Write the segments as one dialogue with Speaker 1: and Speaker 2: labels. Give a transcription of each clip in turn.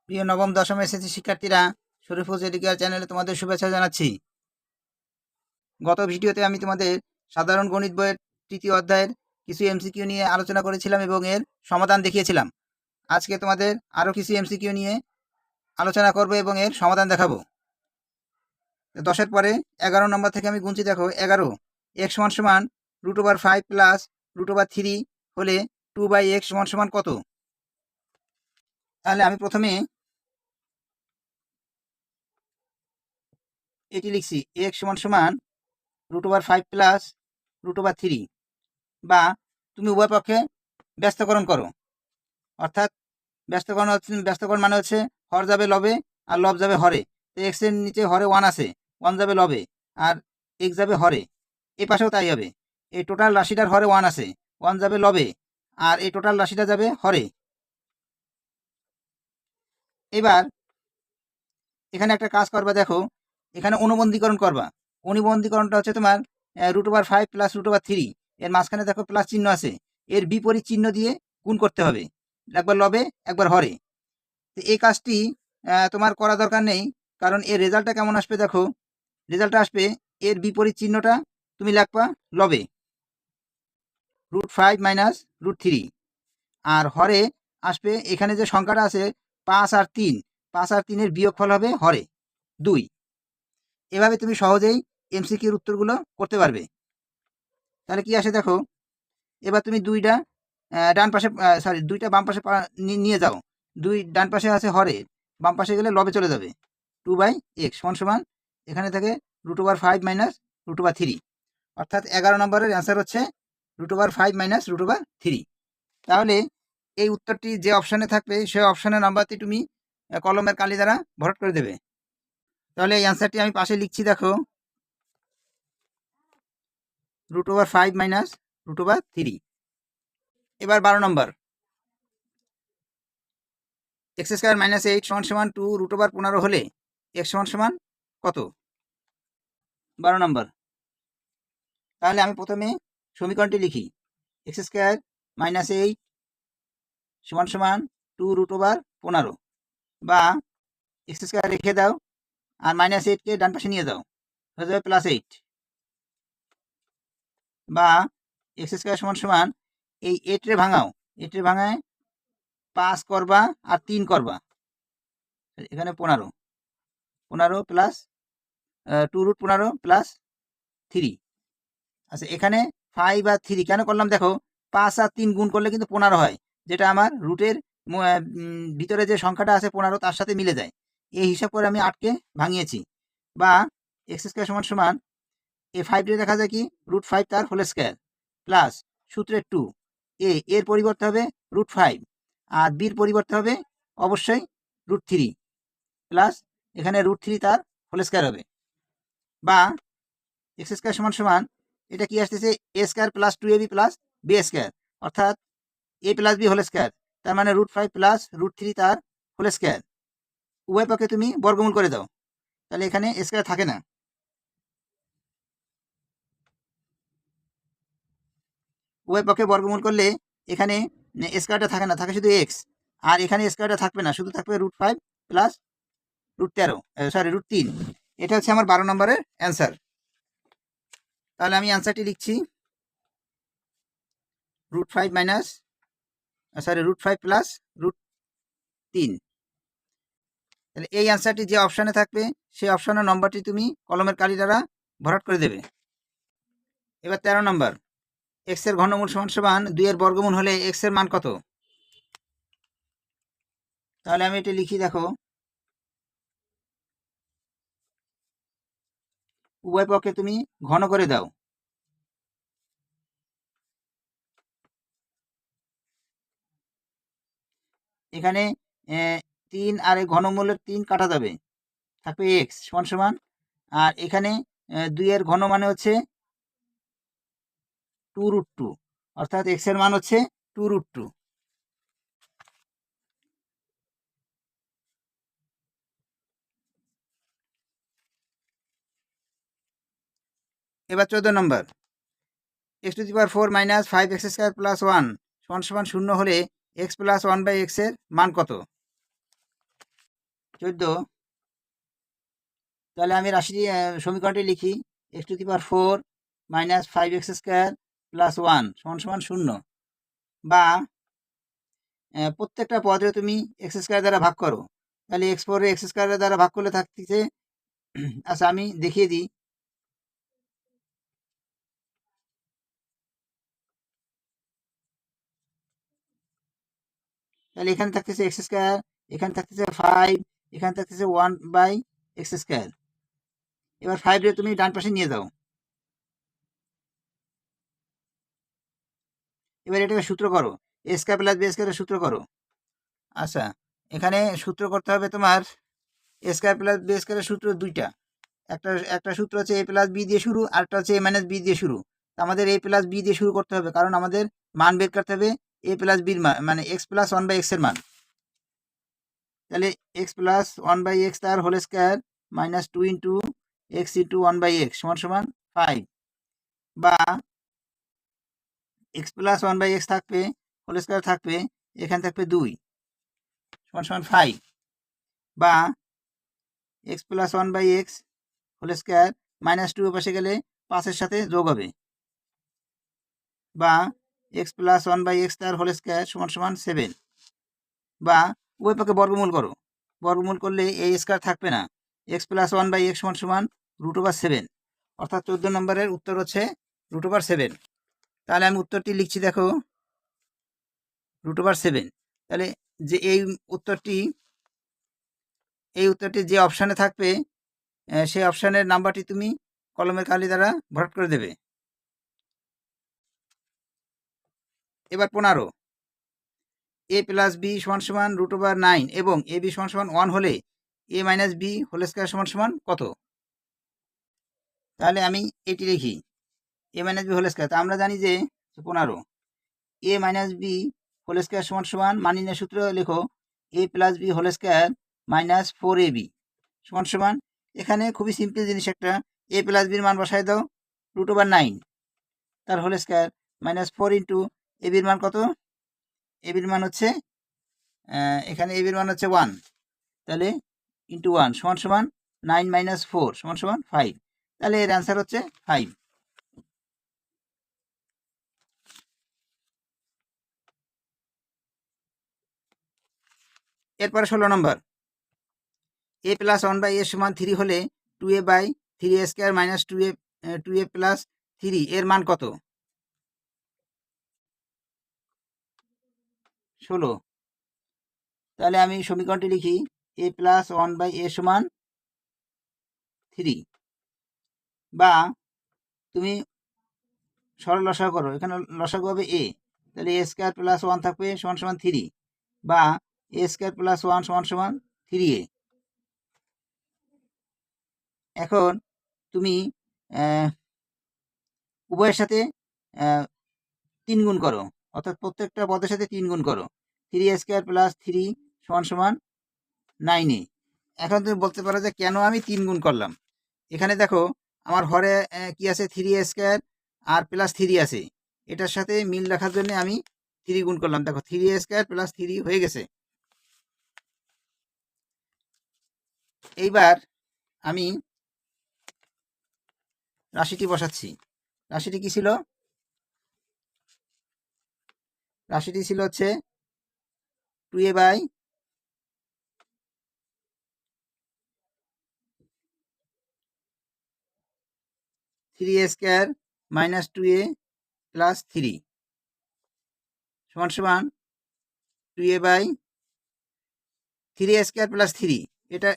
Speaker 1: প্রিয় নবম দশম এসএসসি শিক্ষার্থীরা, শরীফুজ এডুকেয়ার চ্যানেলে তোমাদের শুভেচ্ছা জানাচ্ছি। গত ভিডিওতে আমি তোমাদের সাধারণ গণিত বইয়ের তৃতীয় অধ্যায়ের কিছু এমসিকিউ নিয়ে আলোচনা করেছিলাম এবং এর সমাধান দেখিয়েছিলাম। আজকে তোমাদের আরও কিছু এমসিকিউ নিয়ে আলোচনা করব এবং এর সমাধান দেখাবো। 10-এর পরে 11 নম্বর থেকে আমি গুনছি, দেখো 11। x সমান √5 প্লাস √3 হলে 2/x সমান কত? তাহলে আমি প্রথমে এটি লিখছি, x সমান √5 প্লাস √3, বা তুমি উভয় পক্ষে ব্যস্তকরণ করো। অর্থাৎ ব্যস্তকরণ মানে হচ্ছে হর যাবে লবে আর লব যাবে হরে। তো এক্স এর নিচে হরে 1 আছে, 1 যাবে লবে আর এক্স যাবে হরে। এই পাশেও তাই হবে। এই টোটাল রাশিটার হরে 1 আছে, 1 যাবে লবে আর এই টোটাল রাশিটা যাবে হরে। এবার এখানে একটা কাজ করবা, দেখো এখানে অনুবন্ধীকরণ করবা। অনুবন্ধীকরণটা হচ্ছে তোমার √5 প্লাস √3, এর মাঝখানে দেখো প্লাস চিহ্ন আছে, এর বিপরীত চিহ্ন দিয়ে গুণ করতে হবে, একবার লবে একবার হরে। তো এই কাজটি তোমার করা দরকার নেই, কারণ এর রেজাল্টটা কেমন আসবে দেখো। রেজাল্টটা আসবে, এর বিপরীত চিহ্নটা তুমি লিখবা লবে, √5 মাইনাস √3, আর হরে আসবে এখানে যে সংখ্যাটা আছে 5 আর 3, 5 আর 3 এর বিয়োগফল হবে হরে 2। এভাবে তুমি সহজেই এমসিকিউর উত্তরগুলো করতে পারবে। তাহলে কি আসে দেখো, এবার তুমি দুইটা ডান পাশে দুইটা বাম পাশে নিয়ে যাও। 2 ডান পাশে আছে হরে, বাম পাশে গেলে লবে চলে যাবে। 2/x সমান এখানে থেকে √5 মাইনাস √3, অর্থাৎ 11 নম্বরের অ্যান্সার হচ্ছে √5 মাইনাস √3। তাহলে এই উত্তরটি যে অপশানে থাকবে সেই অপশানের নাম্বারটি তুমি কলমের কালি দ্বারা ভরাট করে দেবে। তাহলে এই অ্যান্সারটি আমি পাশে লিখছি, দেখো √5 মাইনাস √3। এবার 12 নম্বর, x² মাইনাস 8 সমান 2 √15 হলে x সমান কত? 12 নম্বর। তাহলে আমি প্রথমে সমীকরণটি লিখি, x² মাইনাস 8 সমান 2 √15, বা x² রেখে দাও আর -8কে ডান পাশে নিয়ে যাও, হয়ে যাবে +8, বা x² সমান এই 8 রে ভাঙাও, 8 রে ভাঙায় 5 করবা আর 3 করবা, এখানে 15 প্লাস 2√15 প্লাস 3। আচ্ছা, এখানে 5 আর 3 কেন করলাম দেখো, 5 আর 3 গুণ করলে কিন্তু 15 হয়, যেটা আমার রুটের ভিতরে যে সংখ্যাটা আছে 15 তার সাথে মিলে যায়। এই হিসাব করে আমি 8কে ভাঙিয়েছি। বা x² সমান এই 5 দিয়ে দেখা যায় কি √5 তার হোল স্কয়ার, প্লাস সূত্রের 2, এর পরিবর্তে হবে √5 আর বির পরিবর্তে হবে অবশ্যই √3, প্লাস এখানে √3 তার হোল স্কয়ার হবে। বা x² সমান এটা কি আসতেছে, a² plus 2ab plus b², অর্থাৎ a plus b whole square, তার মানে √5 প্লাস √3 তার হোল স্কয়ার। উভয় পক্ষে তুমি বর্গমূল করে দাও, তাহলে এখানে স্কয়ার থাকে না। উভয় পক্ষে বর্গমূল করলে এখানে স্কয়ারটা থাকে না, থাকে শুধু এক্স, আর এখানে স্কয়ারটা থাকবে না, শুধু থাকবে √5 প্লাস √3। এটা হচ্ছে আমার 12 নম্বরের অ্যান্সার। তাহলে আমি অ্যান্সারটি লিখছি, √5 মাইনাস √5 প্লাস √3। তাহলে এই অ্যান্সারটি যে অপশানে থাকবে সেই অপশানের নম্বরটি তুমি কলমের কালি দ্বারা ভরাট করে দেবে। এবার 13 নম্বর, x এর ঘনমূল সমান 2 এর বর্গমূল হলে x এর মান কত? তাহলে আমি এটি লিখি, দেখো উভয় পক্ষে তুমি ঘন করে দাও। এখানে 3 আর এই ঘনমূলের 3 কাটা যাবে, থাকবে x সমান, আর এখানে 2 এর ঘন মানে হচ্ছে 2√2, অর্থাৎ x এর মান হচ্ছে 2√2। এবার 14 নম্বর, x⁴ মাইনাস 5x² প্লাস 1 সমান 0 হলে x প্লাস 1/x এর মান কত? 14, তাহলে আমি রাশিটি সমীকরণটি লিখি x⁴ মাইনাস 5x² প্লাস 1 সমান সমান 0, বা প্রত্যেকটা পদে তুমি x² দ্বারা ভাগ করো, তাহলে x4 x² দ্বারা ভাগ করলে থাকতেছে, আচ্ছা আমি দেখিয়ে দিই, তাহলে এখানে থাকতেছে x², এখানে থাকতেছে 5, এখানে থাকতেছে 1/x²। এবার 5 রে তুমি ডান পাশে নিয়ে যাও। এবার এটাকে সূত্র করো, a² প্লাস b² সূত্র করো। আচ্ছা, এখানে সূত্র করতে হবে তোমার a² প্লাস b² সূত্র দুইটা, একটা সূত্র হচ্ছে a প্লাস বি দিয়ে শুরু, আরেকটা হচ্ছে a মাইনাস বি দিয়ে শুরু। আমাদের a প্লাস বি দিয়ে শুরু করতে হবে, কারণ আমাদের মান বের করতে হবে a প্লাস বির মান, মানে x প্লাস 1/x এর মান। তাহলে x প্লাস 1/x তার whole square minus 2 into x into 1/x সমান সমান 5, বা x প্লাস 1/x থাকবে, হোল স্কয়ার থাকবে, এখানে থাকবে 2 সমান সমান 5, বা x plus 1/x whole square minus 2 পাশে গেলে 5 এর সাথে যোগ হবে, বা x প্লাস 1/x তার হোল স্কয়ার সমান সমান 7, বা উভয় পক্ষে বর্গমূল করো, বর্গমূল করলে এই স্কয়ার থাকবে না, x প্লাস 1/x সমান সমান √7, অর্থাৎ 14 নম্বরের উত্তর হচ্ছে √7। তাহলে আমি উত্তরটি লিখছি, দেখো √7। তাহলে যে এই উত্তরটি যে অপশানে থাকবে সেই অপশানের নাম্বারটি তুমি কলমের কালি দ্বারা ভরাট করে দেবে। এবার 15, a প্লাস বি সমান সমান √9 এবং এ বি সমান সমান 1 হলে a minus B whole square সমান সমান কত? তাহলে আমি এটি লিখি a minus B whole square. তা আমরা জানি যে 15 a minus B whole square সমান সমান মান নির্ণয়ের সূত্র লেখো a plus B whole square minus 4ab সমান সমান, এখানে খুবই সিম্পল জিনিস একটা, a প্লাস বির মান বসায় দাও √9 তার হোল স্কয়ার মাইনাস 4 ইন্টু এ বির মান কত? এ বির মান হচ্ছে এখানে এ বির মান হচ্ছে 1, তাহলে ইন্টু 1 সমান সমান 9 মাইনাস 4 সমান সমান 5, তাহলে এর অ্যান্সার হচ্ছে 5। এরপরে 16 নম্বর, a প্লাস 1/a সমান 3 হলে 2a/3a² মাইনাস 2a প্লাস 3 এর মান কত? 16, তাহলে আমি সমীকরণটি লিখি a প্লাস 1/a সমান 3, বা তুমি সরল লসাগু করো, এখানে লসাগু হবে a, তাহলে a² প্লাস 1 থাকবে সমান সমান 3, বা a² প্লাস 1 সমান সমান 3a। এখন তুমি উভয়ের সাথে 3 গুণ করো, অর্থাৎ প্রত্যেকটা পদের সাথে 3 গুণ করো, 3a² প্লাস 3 সমান সমান 9a। এখন তুমি বলতে পারো যে কেন আমি 3 গুণ করলাম? এখানে দেখো আমার হরে কি আছে, 3a² আর প্লাস 3 আছে, এটার সাথে মিল রাখার জন্য আমি 3 গুণ করলাম। দেখো 3a² প্লাস 3 হয়ে গেছে। এইবার আমি রাশিটি বসাচ্ছি। রাশিটি কি ছিল? রাশিটি ছিল হচ্ছে 2a/3a² মাইনাস 2a প্লাস 3 সমান সমান 2a/3a² প্লাস 3,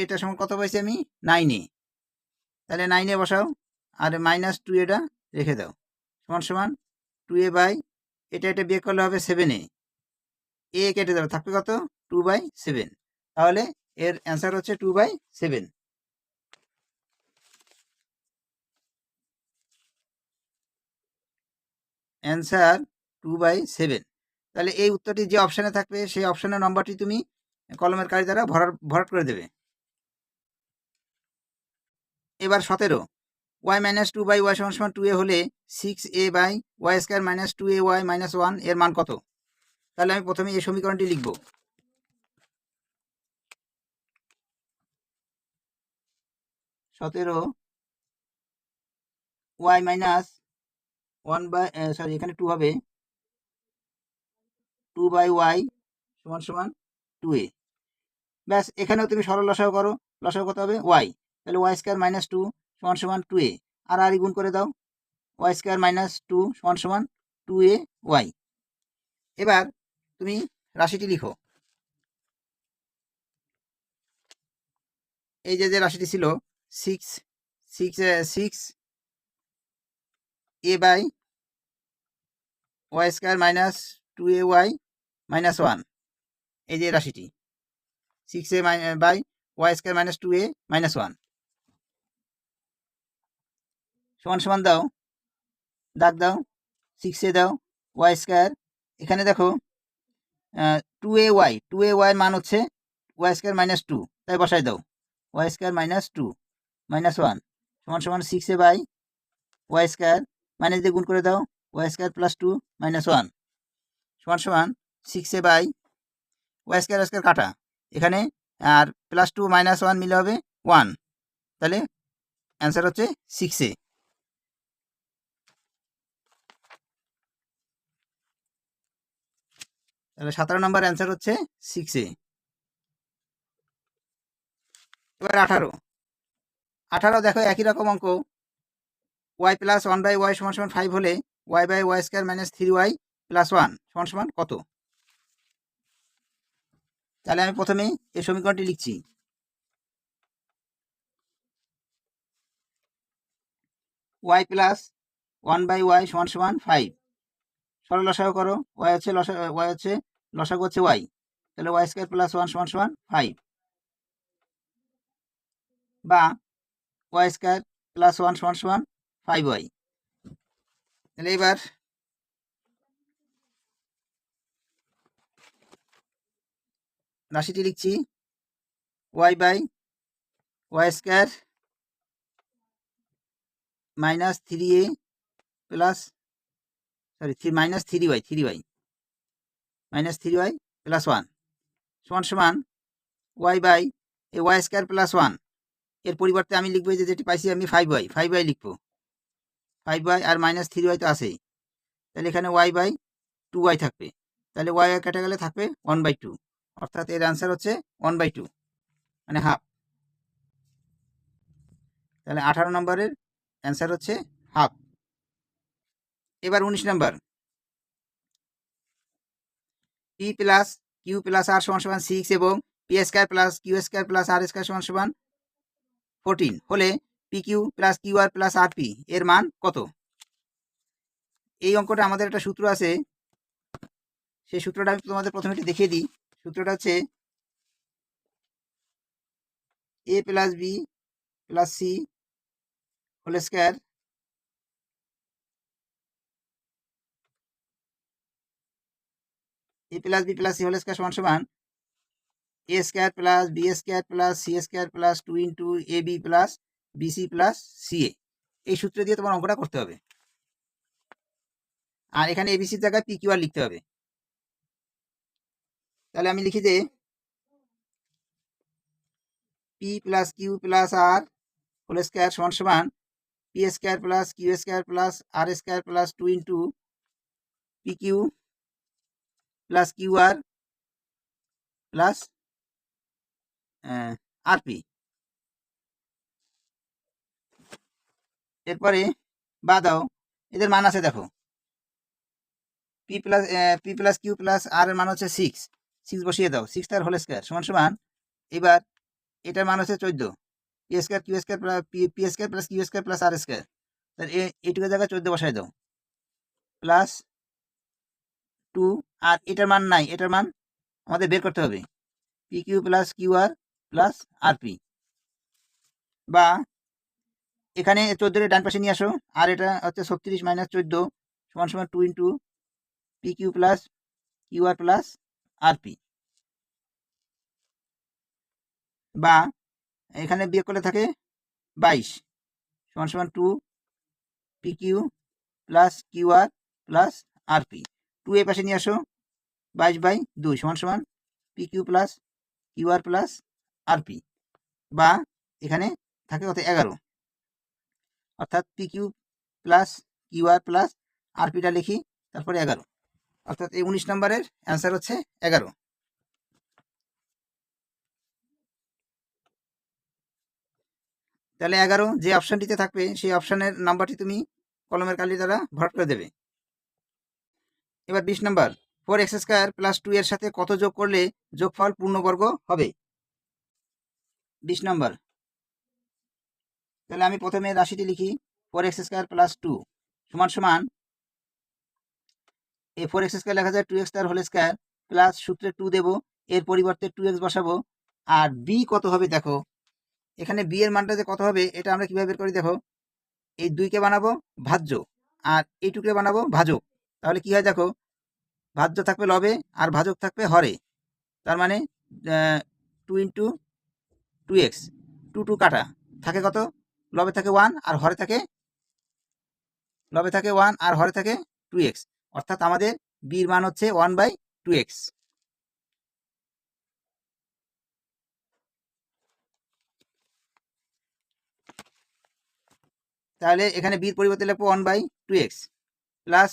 Speaker 1: এটা সমান কত পাইছি আমি? 9a। তাহলে 9a বসাও, আর মাইনাস 2a রেখে দাও, সমান সমান 2a/ এটা বিয়োগ করলে হবে 7a, এ কেটে যাবে, থাকবে কত? 2/7। তাহলে এর অ্যান্সার হচ্ছে 2/7। অ্যান্সার 2/7। তাহলে এই উত্তরটি যে অপশানে থাকবে সেই অপশানের নম্বরটি তুমি কলমের কালি দ্বারা ভরাট করে দেবে। এবার 17, y মাইনাস 2/y সমান সমান 2a হলে 6a/y² মাইনাস 2ay মাইনাস 1 এর মান কত? তাহলে আমি প্রথমে এই সমীকরণটি লিখব। 17 ওয়াই মাইনাস 1 বাই সরি এখানে 2 হবে 2 বাই ওয়াই সমান সমান 2a। ব্যাস, এখানেও তুমি সরল লসাগু করো, লসাগু কত হবে ওয়াই, তাহলে ওয়াই স্কোয়ার মাইনাস 2 সমান সমান 2a, আর গুণ করে দাও, ওয়াই স্কোয়ার মাইনাস 2 সমান সমান 2a ওয়াই। এবার তুমি রাশিটি লিখো। এই যে রাশিটি ছিল 6 a by Y square minus 2a Y minus 1, এই যে রাশিটি 6a by Y square minus 2a মাইনাস 1 সমান সমান দাও, দাগ দাও, 6a দাও, ওয়াই স্কোয়ার, এখানে দেখো 2a ওয়াই মান হচ্ছে ওয়াই স্কোয়ার মাইনাস 2, তাই বসাই দাও, ওয়াই স্কোয়ার মাইনাস 2 মাইনাস 1 সমান সমান 6a by Y square, minus দিয়ে গুণ করে দাও, ওয়াই স্কোয়ার প্লাস 2 মাইনাস 1 সমান সমান 6a বাই ওয়াই স্কোয়ার কাটা, এখানে আর প্লাস 2 মাইনাস 1 মিলে হবে 1, তাহলে অ্যান্সার হচ্ছে 6a। তাহলে 17 নম্বর অ্যান্সার হচ্ছে 6a। এবার 18 দেখো একই রকম অঙ্ক, ওয়াই প্লাস 1 বাই ওয়াই সমান সমান 5 হলে Y by Y square minus 3y plus 1 সমান সমান কত? তাহলে আমি প্রথমেই এই সমীকরণটি লিখছি, ওয়াই প্লাস 1 বাই ওয়াই সমান সমান 5, সরল লসাগু করো, ওয়াই হচ্ছে লসাগু হচ্ছে ওয়াই, তাহলে ওয়াই স্কোয়ার প্লাস 1 সমান সমান 5, বা ওয়াই স্কোয়ার প্লাস 1 সমান সমান 5y। তাহলে এবার রাশিটি লিখছি, Y by Y square minus 3a plus minus 3y minus 3y plus 1 সমান সমান ওয়াই বাই এই ওয়াই স্কোয়ার প্লাস 1, এর পরিবর্তে আমি লিখবো যে যেটি পাইছি আমি 5y লিখবো, 5y আর মাইনাস 3y তো আছেই, তাহলে এখানে ওয়াই বাই 2y থাকবে, তাহলে ওয়াই কেটে গেলে থাকবে 1/2, অর্থাৎ এর অ্যান্সার হচ্ছে 1/2 মানে হাফ। তাহলে 18 নম্বরের অ্যান্সার হচ্ছে হাফ। এবার 19 number, P plus Q plus R সমান সমান 6 এবং P square plus Q square plus R square সমান সমান 14 হলে P Q plus Q R plus R P এর মান কত? এই অঙ্কটা আমাদের একটা সূত্র আছে, সেই সূত্রটা আমি তোমাদের প্রথমে একটু দেখিয়ে দিই। সূত্রটা হচ্ছে A plus B plus C whole square A plus B plus C whole square সমান সমান A square plus B square plus C square plus 2 into A B plus BC plus C A. এই সূত্র দিয়ে তোমার অঙ্কটা করতে হবে, আর এখানে এবিসির জায়গায় পি কিউ আর লিখতে হবে। তাহলে আমি লিখি যে P plus Q plus R whole square সমান সমান P square plus Q square plus R square plus 2 into P Q plus Q R plus R P. এরপরে বা দাও, এদের মান আছে দেখো, P plus Q plus R এর মান হচ্ছে 6 বসিয়ে দাও, 6 তার হোল স্কোয়ার সমান সমান, এবার এটার মান হচ্ছে 14, P square Q square plus P square plus Q square plus R square, তাহলে এইটুকু জায়গায় 14 বসাই দাও, প্লাস 2, আর এটার মান নাই, এটার মান আমাদের বের করতে হবে, P Q plus Q R plus R P, বা এখানে 14 ডান পাশে নিয়ে আসো, আর এটা হচ্ছে 36 মাইনাস 14 সমান সমান 2 into P Q plus Q R plus R P, বা এখানে বিয়োগ করলে থাকে 22 সমান সমান 2 P Q plus Q R plus R P, 2 এর পাশে নিয়ে আসো, 22/2 সমান সমান P Q plus Q R plus R P, বা এখানে থাকে কত 11, অর্থাৎ P Q plus Q R plus R পিটা লিখি, তারপরে 11, অর্থাৎ এই 19 নম্বরের অ্যান্সার হচ্ছে 11। তাহলে 11 যে অপশানটিতে থাকবে সেই অপশানের নাম্বারটি তুমি কলমের কালি দ্বারা ভরাট করে দেবে। এবার 20 নম্বর, 4x² প্লাস 2 এর সাথে কত যোগ করলে যোগফল পূর্ণবর্গ হবে? 20 নম্বর, তাহলে আমি প্রথমে রাশিটি লিখি, 4x² প্লাস 2 সমান সমান, এই 4x² লেখা যায় 2x তার হোল স্কয়ার প্লাস সূত্রে 2 দেবো, এর পরিবর্তে 2x বসাবো। আর বি কত হবে দেখো, এখানে বি এর মানটা যে কত হবে এটা আমরা কিভাবে বের করি দেখো, এই 2কে বানাবো ভাজ্য আর এইটুকে বানাবো ভাজক, তাহলে কি হয় দেখো, ভাজ্য থাকবে লবে আর ভাজক থাকবে হরে, তার মানে 2 ইন্টু 2x, 2 কাটা থাকে কত, লবে থাকে 1 আর হরে থাকে 2x, অর্থাৎ আমাদের বির মান হচ্ছে 1/2x। তাহলে এখানে বির পরিবর্তে লিখবো 1/2x প্লাস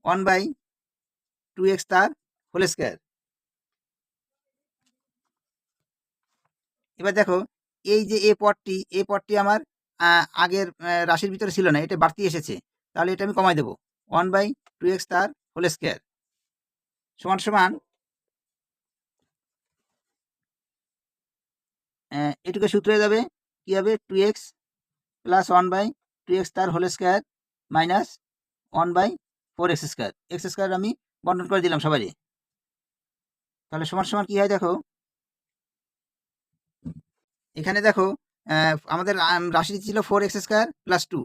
Speaker 1: 1/2x তার হোল স্কয়ার। এবার দেখো এই যে এ পদটি আমার আগের রাশির ভিতরে ছিল না, এটা বাড়তি এসেছে, তাহলে এটা আমি কমাই দেবো, 1/2x তার হোল স্কয়ার সমান সমান, এটুকু সূত্রে যাবে কি হবে, 2x প্লাস 1/2x তার whole square minus 1/4x², x² আমি বন্টন করে দিলাম সবাই, তাহলে সমান সমান কি হয় দেখো, এখানে দেখো আমাদের রাশি ছিল 4x² প্লাস 2,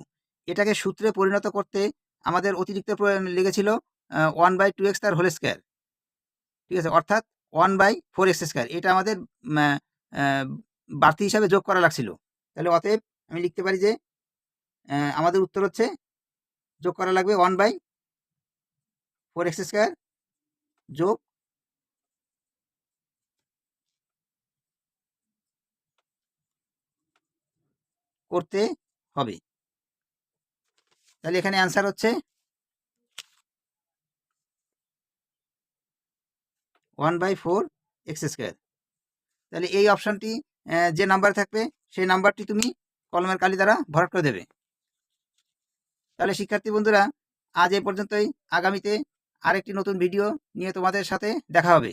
Speaker 1: এটাকে সূত্রে পরিণত করতে আমাদের অতিরিক্ত লেগেছিল 1/2x তার হোল স্কয়ার, ঠিক আছে, অর্থাৎ 1/4x², এটা আমাদের বাড়তি হিসাবে যোগ করা লাগছিল। তাহলে অতএব আমি লিখতে পারি যে আমাদের উত্তর হচ্ছে যোগ করা লাগবে 1/4x² যোগ করতে হবে। তাহলে এখানে অ্যান্সার হচ্ছে 1/4x²। তাহলে এই অপশানটি যে নাম্বার থাকবে সেই নাম্বারটি তুমি কলমের কালি দ্বারা ভরাট করে দেবে। তাহলে শিক্ষার্থী বন্ধুরা, আজ এই পর্যন্তই, আগামীতে আরেকটি নতুন ভিডিও নিয়ে তোমাদের সাথে দেখা হবে।